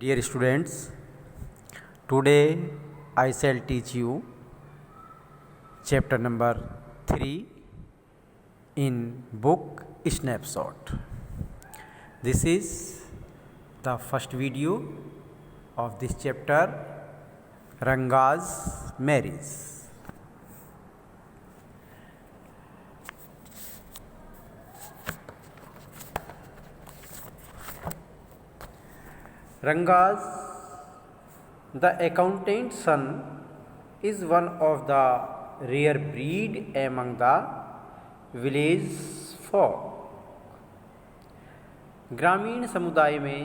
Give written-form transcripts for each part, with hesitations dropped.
Dear students, today I shall teach you chapter number 3 in book Snapshot. This is the first video of this chapter, Ranga's marriage. Ranga's, the accountant's son, is one of the rare breed among the village folk. ग्रामीण समुदाय में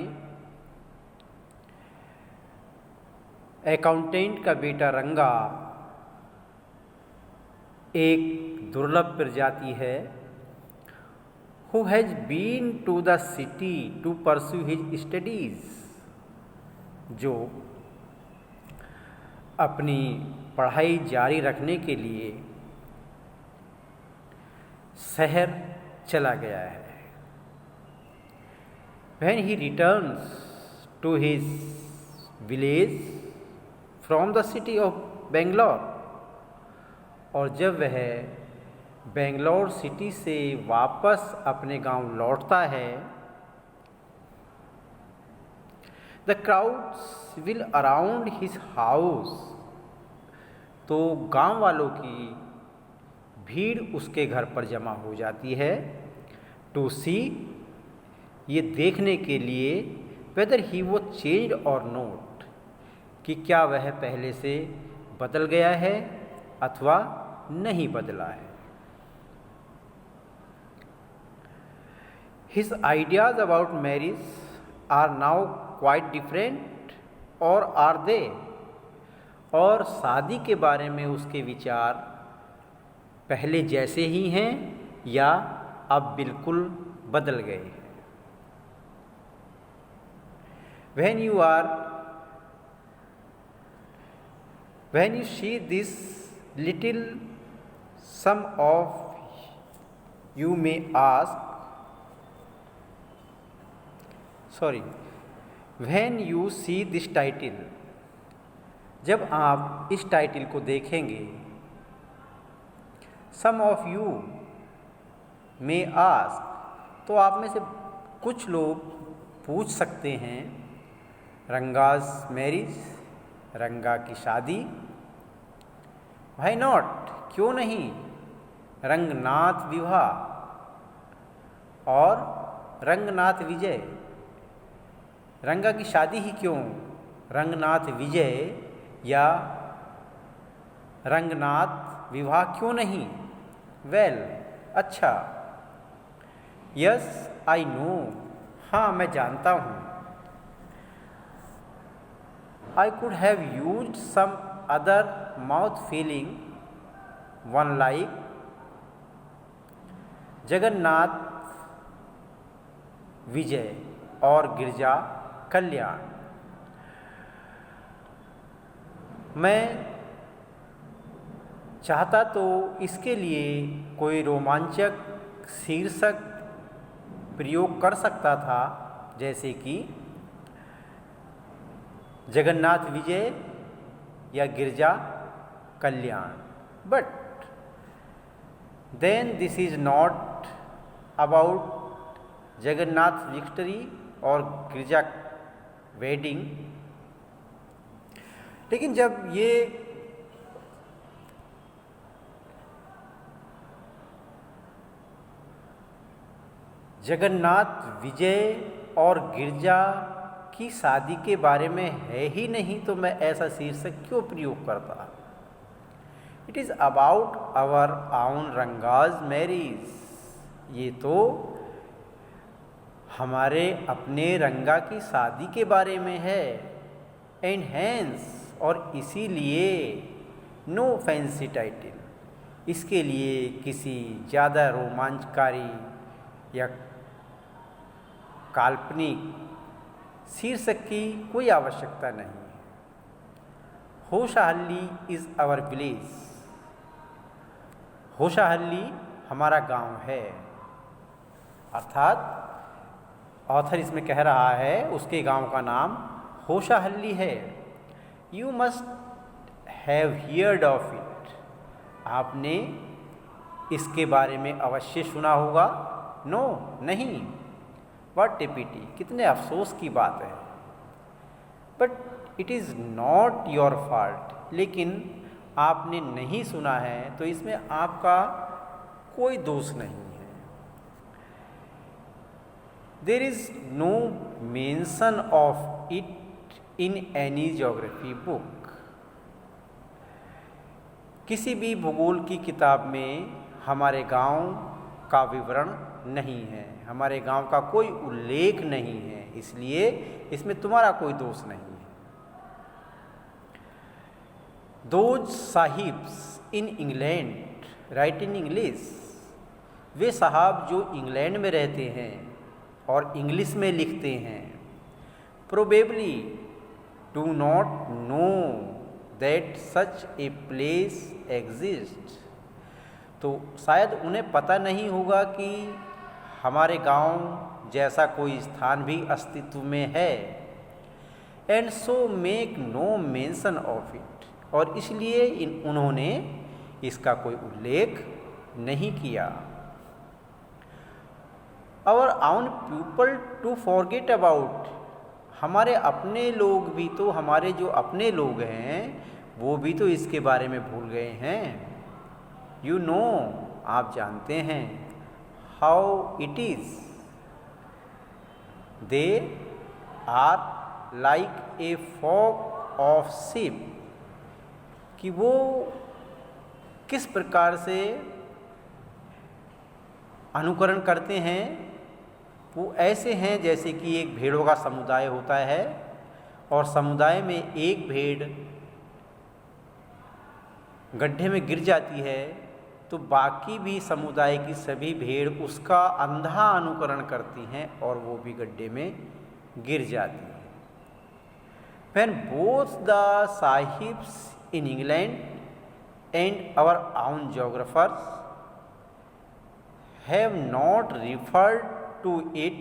accountant का बेटा रंगा एक दुर्लभ प्रजाति है who has been to the city to pursue his studies, जो अपनी पढ़ाई जारी रखने के लिए शहर चला गया है. When he returns to his village from the city of Bangalore, और जब वह बेंगलोर सिटी से वापस अपने गांव लौटता है, The crowds will around his house, तो गांव वालों की भीड़ उसके घर पर जमा हो जाती है. टू सी, ये देखने के लिए whether he was changed or not, कि क्या वह पहले से बदल गया है अथवा नहीं बदला है. His ideas about marriage are now quite different, or are they? और शादी के बारे में उसके विचार पहले जैसे ही हैं या अब बिल्कुल बदल गए हैं. When you see this little, some of you may ask, when you see this title, जब आप इस टाइटल को देखेंगे, some of you may ask, तो आप में से कुछ लोग पूछ सकते हैं, रंगा's मैरिज, रंगा की शादी. Why not, क्यों नहीं, रंगनाथ विवाह और रंगनाथ विजय. रंगा की शादी ही क्यों, रंगनाथ विजय या रंगनाथ विवाह क्यों नहीं. वेल, अच्छा. यस, आई नो, हाँ मैं जानता हूँ. I could have used some other mouth filling one like Jagannath Vijay और गिरजा कल्याण. मैं चाहता तो इसके लिए कोई रोमांचक शीर्षक प्रयोग कर सकता था, जैसे कि जगन्नाथ विजय या Girija Kalyan. But then this is not about Jagannath victory और गिरजा वेडिंग. लेकिन जब ये जगन्नाथ विजय और गिरजा की शादी के बारे में है ही नहीं, तो मैं ऐसा शीर्षक क्यों प्रयोग करता. इट इज़ अबाउट आवर आउन रंगाज मैरिज. ये तो हमारे अपने रंगा की शादी के बारे में है. एंड हैंस, और इसीलिए नो फैंसी टाइटल, इसके लिए किसी ज़्यादा रोमांचकारी या काल्पनिक शीर्षक की कोई आवश्यकता नहीं. होशाहल्ली इज़ आवर विलेज. होशाहल्ली हमारा गांव है. अर्थात ऑथर इसमें कह रहा है उसके गांव का नाम होशाहल्ली है। You must have heard of it, आपने इसके बारे में अवश्य सुना होगा। नो, नहीं। व्हाट ए पिटी, कितने अफसोस की बात है। But it is not your fault, लेकिन आपने नहीं सुना है तो इसमें आपका कोई दोष नहीं है। There is no mention of it in any geography book, किसी भी भूगोल की किताब में हमारे गांव का विवरण नहीं है, हमारे गांव का कोई उल्लेख नहीं है, इसलिए इसमें तुम्हारा कोई दोष नहीं है। Those sahibs in England write in English, वे साहब जो इंग्लैंड में रहते हैं और इंग्लिश में लिखते हैं, probably do not know that such a place exist, तो शायद उन्हें पता नहीं होगा कि हमारे गांव जैसा कोई स्थान भी अस्तित्व में है। And so make no mention of it, और इसलिए उन्होंने इसका कोई उल्लेख नहीं किया। आवर आउन पीपल टू फॉरगेट अबाउट, हमारे अपने लोग भी तो, हमारे जो अपने लोग हैं वो भी तो इसके बारे में भूल गए हैं। यू नो, आप जानते हैं, how it is, they are like a flock of sheep, कि वो किस प्रकार से अनुकरण करते हैं। वो ऐसे हैं जैसे कि एक भेड़ों का समुदाय होता है और समुदाय में एक भेड़ गड्ढे में गिर जाती है तो बाकी भी समुदाय की सभी भेड़ उसका अंधा अनुकरण करती हैं और वो भी गड्ढे में गिर जाती है। When both the sahibs in England and our own geographers have not referred to it,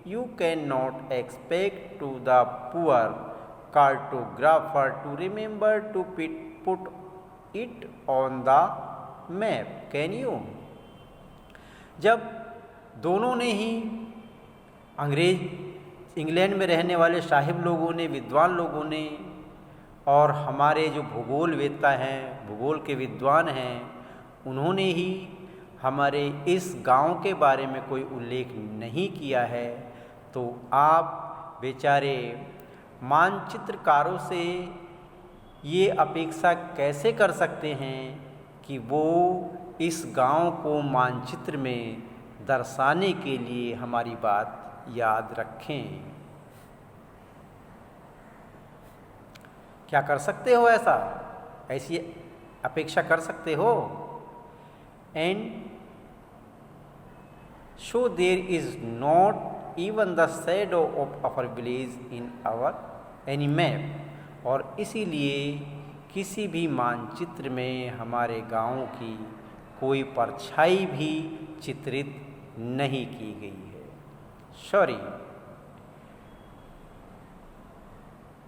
you cannot expect to the poor cartographer to remember to put it on the map, can you? जब दोनों ने ही England में रहने वाले साहिब लोगों ने, विद्वान लोगों ने, और हमारे जो भूगोल वेत्ता हैं, भूगोल के विद्वान हैं, उन्होंने ही हमारे इस गांव के बारे में कोई उल्लेख नहीं किया है, तो आप बेचारे मानचित्रकारों से ये अपेक्षा कैसे कर सकते हैं कि वो इस गांव को मानचित्र में दर्शाने के लिए हमारी बात याद रखें। क्या कर सकते हो ऐसा? ऐसी अपेक्षा कर सकते हो? And so there is not even the shadow of our village in our any map, और इसीलिए किसी भी मानचित्र में हमारे गांव की कोई परछाई भी चित्रित नहीं की गई है। सॉरी,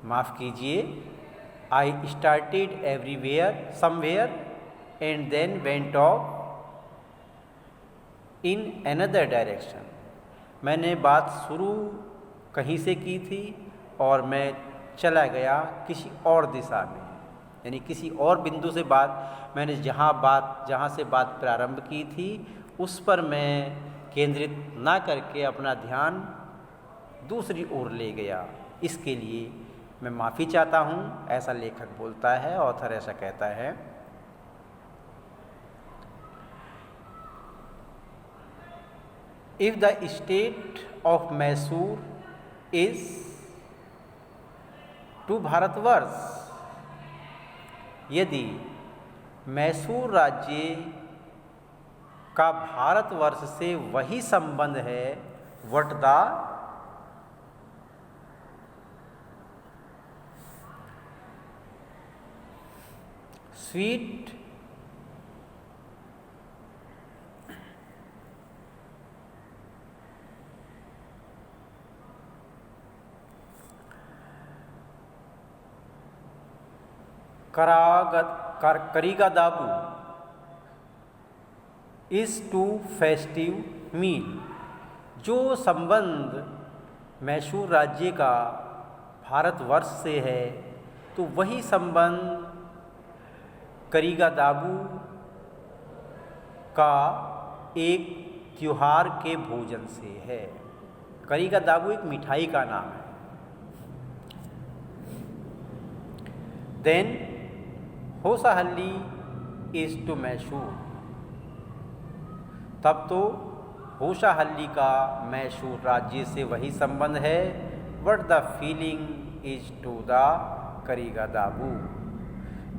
माफ़ कीजिए, I started everywhere somewhere and then went off in another direction. मैंने बात शुरू कहीं से की थी और मैं चला गया किसी और दिशा में, यानी किसी और बिंदु से मैंने जहाँ से बात प्रारंभ की थी उस पर मैं केंद्रित ना करके अपना ध्यान दूसरी ओर ले गया। इसके लिए मैं माफ़ी चाहता हूँ, ऐसा लेखक बोलता है, ऑथर ऐसा कहता है। If the state of Mysore is to Bharatvarsha, यदि मैसूर राज्य का भारतवर्ष से वही संबंध है, व्हाट द स्वीट करीगा दाबू इज़ टू फेस्टिव मील। जो संबंध मैसूर राज्य का भारतवर्ष से है तो वही संबंध करीगा दाबू का एक त्योहार के भोजन से है। करीगा दाबू एक मिठाई का नाम है। Then Hosahalli is to Mysore. तब तो होसाहल्ली का मैसूर राज्य से वही संबंध है। What the feeling is to the करीगा दाबू।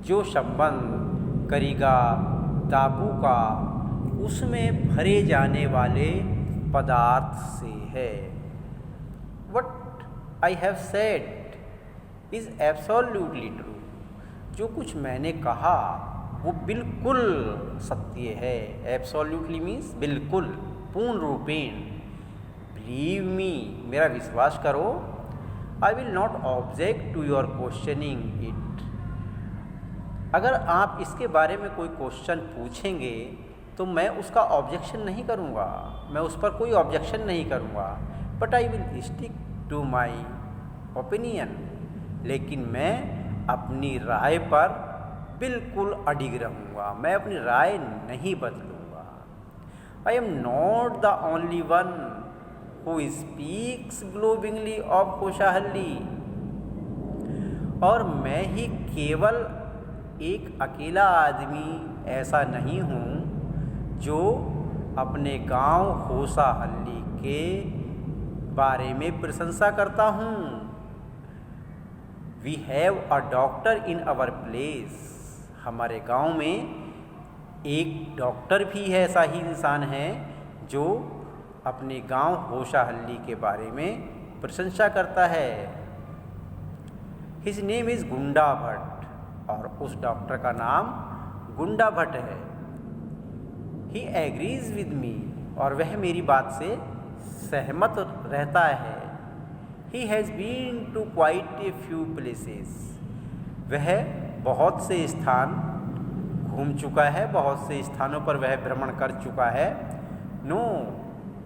जो संबंध करीगा दाबू का उसमें भरे जाने वाले पदार्थ से है। What I have said is absolutely true. जो कुछ मैंने कहा वो बिल्कुल सत्य है। एब्सोल्यूटली मीन्स बिल्कुल, पूर्ण रूपेण। बिलीव मी, मेरा विश्वास करो। I will not object to your questioning it. अगर आप इसके बारे में कोई क्वेश्चन पूछेंगे तो मैं उसका ऑब्जेक्शन नहीं करूँगा, मैं उस पर कोई ऑब्जेक्शन नहीं करूँगा। But I will stick to my opinion. लेकिन मैं अपनी राय पर बिल्कुल अडिग रहूँगा, मैं अपनी राय नहीं बदलूँगा। I am not the only one who speaks glowingly of Hosahalli. और मैं ही केवल एक अकेला आदमी ऐसा नहीं हूँ जो अपने गांव होसाहल्ली के बारे में प्रशंसा करता हूँ। We have a doctor in our place. हमारे गांव में एक डॉक्टर भी है, ऐसा ही इंसान है जो अपने गांव होसाहल्ली के बारे में प्रशंसा करता है। हिज नेम इज़ गुंडा भट्ट। और उस डॉक्टर का नाम गुंडा भट्ट है। He agrees with me. और वह मेरी बात से सहमत रहता है। He has been to quite a few places. वह बहुत से स्थान घूम चुका है, बहुत से स्थानों पर वह भ्रमण कर चुका है। No,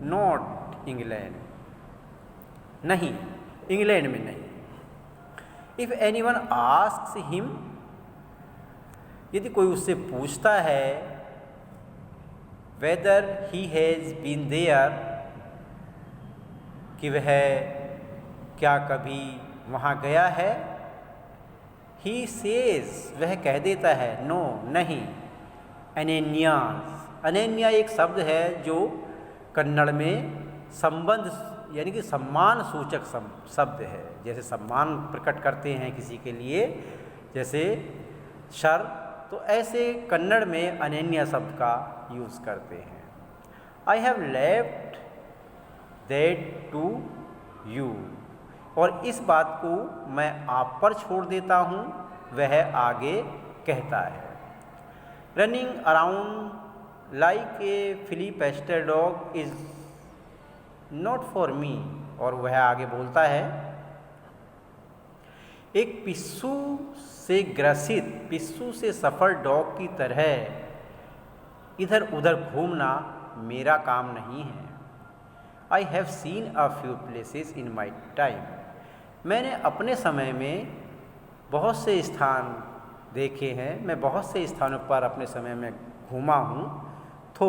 not England. नहीं, इंग्लैंड में नहीं। इफ़ एनीवन आस्क्स हिम, यदि कोई उससे पूछता है whether he has been there, कि वह क्या कभी वहाँ गया है, ही सेज, वह कह देता है नो, नहीं। अनेन्यास, अनेन्या एक शब्द है जो कन्नड़ में संबंध यानी कि सम्मान सूचक शब्द है। जैसे सम्मान प्रकट करते हैं किसी के लिए, जैसे सर, तो ऐसे कन्नड़ में अनेन्या शब्द का यूज़ करते हैं। I have left that to you. और इस बात को मैं आप पर छोड़ देता हूँ, वह आगे कहता है। रनिंग अराउंड लाइक ए फिलिपेस्टर dog is not for me. और वह आगे बोलता है, एक पिस्सू से ग्रसित, पिस्सू से सफर डॉग की तरह इधर उधर घूमना मेरा काम नहीं है। I have seen a few places in my time. मैंने अपने समय में बहुत से स्थान देखे हैं, मैं बहुत से स्थानों पर अपने समय में घूमा हूँ। तो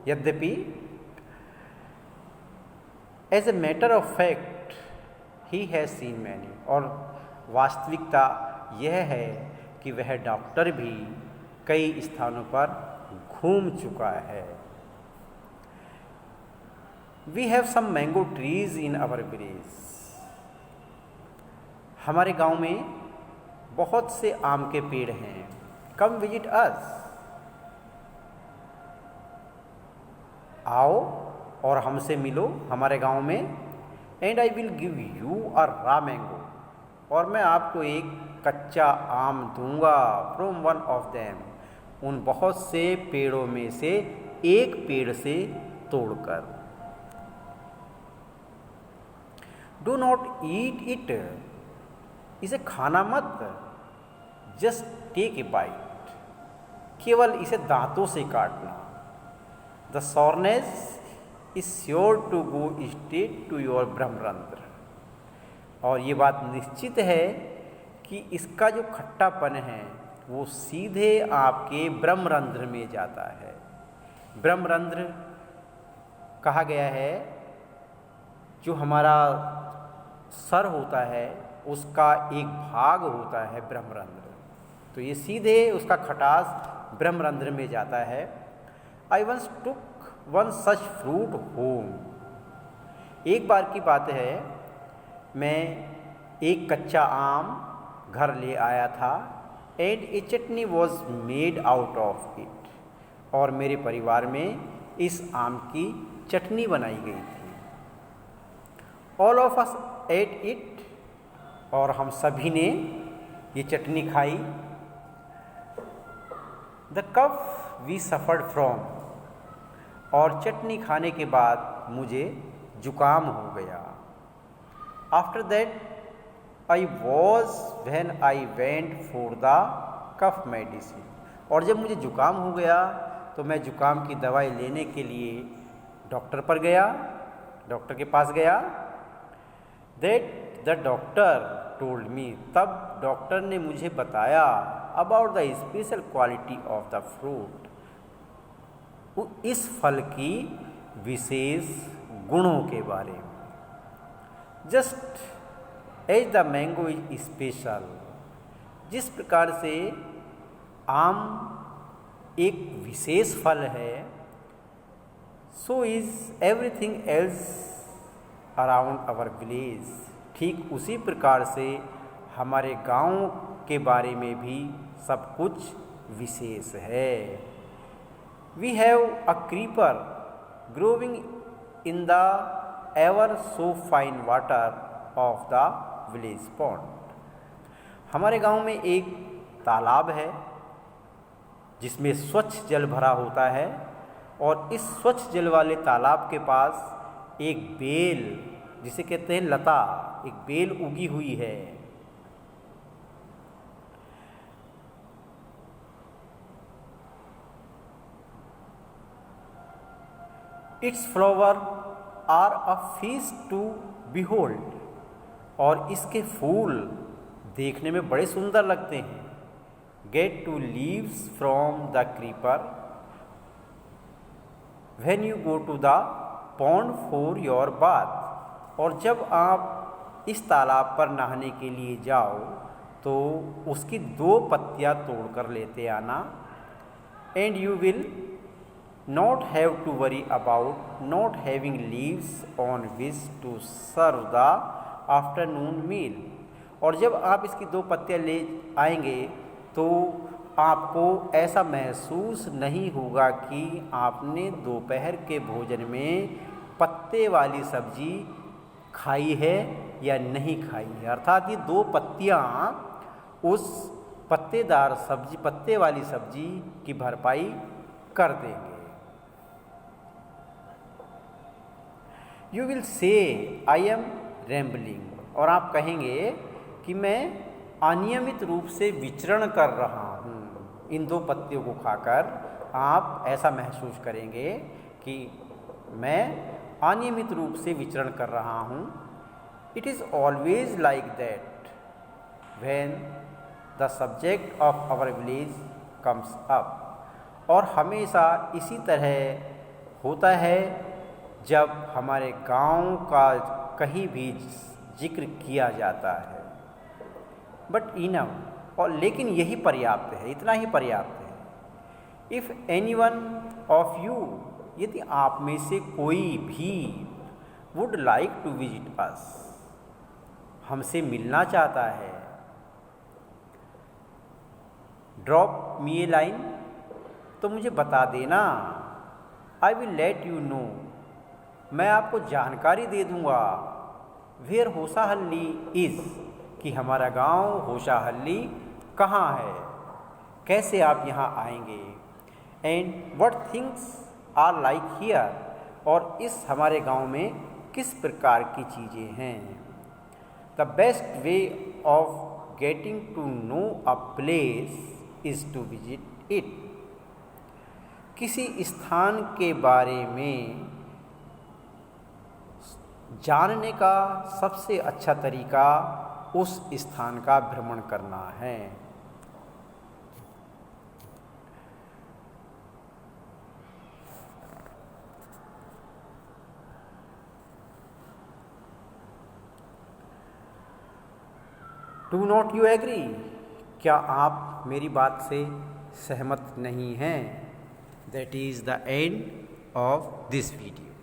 यद्यपि as a matter of fact he has seen many. और वास्तविकता यह है कि वह डॉक्टर भी कई स्थानों पर घूम चुका है। We have some mango trees in our village. हमारे गांव में बहुत से आम के पेड़ हैं। Come visit us. आओ और हमसे मिलो हमारे गांव में। And I will give you a raw mango. और मैं आपको एक कच्चा आम दूंगा। फ्रॉम वन ऑफ देम, उन बहुत से पेड़ों में से एक पेड़ से तोड़कर। डू नॉट ईट इट, इसे खाना मत। जस्ट टेक ए बाइट, केवल इसे दांतों से काटना। The soreness is sure to go straight to your brahmarandhra, और ये बात निश्चित है कि इसका जो खट्टापन है वो सीधे आपके ब्रह्मरंध्र में जाता है। ब्रह्मरंध्र कहा गया है जो हमारा सर होता है उसका एक भाग होता है ब्रह्मरंध्र, तो ये सीधे उसका खटास ब्रह्मरंध्र में जाता है। I once took one such fruit home, एक बार की बात है मैं एक कच्चा आम घर ले आया था। And A chutney was made out of it, और मेरे परिवार में इस आम की चटनी बनाई गई थी। All of us ate it, और हम सभी ने ये चटनी खाई। The cough we suffered from, और चटनी खाने के बाद मुझे जुकाम हो गया। After that I was when I went for the cough medicine, और जब मुझे जुकाम हो गया तो मैं जुकाम की दवाई लेने के लिए डॉक्टर के पास गया। That the doctor told me, तब डॉक्टर ने मुझे बताया about the special quality of the fruit, इस फल की विशेष गुणों के बारे में। Just as the mango is special, जिस प्रकार से आम एक विशेष फल है, so is everything else around our village, ठीक उसी प्रकार से हमारे गांव के बारे में भी सब कुछ विशेष है। We have a creeper growing in the ever so fine water of the village pond, हमारे गांव में एक तालाब है जिसमें स्वच्छ जल भरा होता है, और इस स्वच्छ जल वाले तालाब के पास एक बेल, जिसे कहते हैं लता, एक बेल उगी हुई है। Its flower are a feast to behold, और इसके फूल देखने में बड़े सुंदर लगते हैं। Get two leaves from the creeper when you go to the pond for your bath, और जब आप इस तालाब पर नहाने के लिए जाओ तो उसकी 2 पत्तियां तोड़ कर लेते आना। And you will not have to worry about not having leaves on which to serve the afternoon meal, और जब आप इसकी 2 पत्तियां ले आएंगे तो आपको ऐसा महसूस नहीं होगा कि आपने दोपहर के भोजन में पत्ते वाली सब्जी खाई है या नहीं खाई है। अर्थात ये 2 पत्तियां उस पत्ते वाली सब्जी की भरपाई कर देंगे। You will say I am rambling, और आप कहेंगे कि मैं अनियमित रूप से विचरण कर रहा हूँ। इन 2 पत्तियों को खाकर आप ऐसा महसूस करेंगे कि मैं अनियमित रूप से विचरण कर रहा हूँ। It is always like that when the subject of our village comes up, और हमेशा इसी तरह होता है जब हमारे गांव का कहीं भी जिक्र किया जाता है। बट इनफ, और लेकिन यही पर्याप्त है, इतना ही पर्याप्त है। इफ़ एनीवन ऑफ यू, यदि आप में से कोई भी would like to visit us, हमसे मिलना चाहता है, ड्रॉप मी ए लाइन, तो मुझे बता देना। I will let you know, मैं आपको जानकारी दे दूंगा। वेयर होसाहल्ली इज़, कि हमारा गांव होसाहल्ली कहाँ है, कैसे आप यहाँ आएंगे। And what things are like here, और इस हमारे गांव में किस प्रकार की चीज़ें हैं। The best way of getting to know a place is to visit it. किसी स्थान के बारे में जानने का सबसे अच्छा तरीका उस स्थान का भ्रमण करना है। Do not you agree? क्या आप मेरी बात से सहमत नहीं हैं? That is the end of this video.